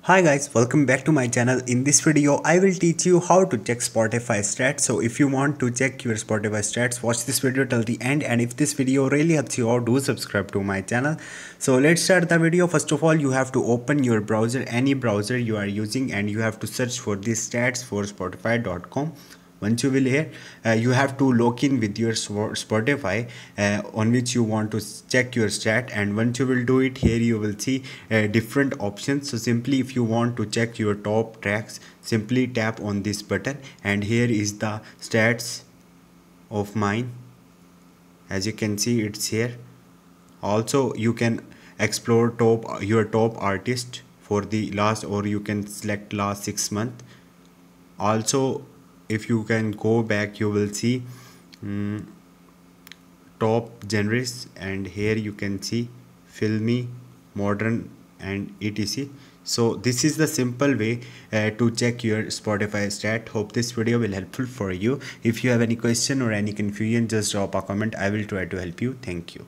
Hi guys, welcome back to my channel. In this video, I will teach you how to check Spotify stats. So if you want to check your Spotify stats, watch this video till the end. And if this video really helps you out, do subscribe to my channel. So let's start the video. First of all, you have to open your browser, any browser you are using, and you have to search for these stats for Spotify.com. Once you will here, you have to log in with your Spotify on which you want to check your stat, and once you will do it, here you will see different options. So simply, if you want to check your top tracks, simply tap on this button, and here is the stats of mine. As you can see, it's here. Also, you can explore your top artist for the last, or you can select last 6 months. Also, if you can go back, you will see top genres, and here you can see filmy, modern, and etc. So this is the simple way to check your Spotify stat. Hope this video will helpful for you. If you have any question or any confusion, just drop a comment. I will try to help you. Thank you.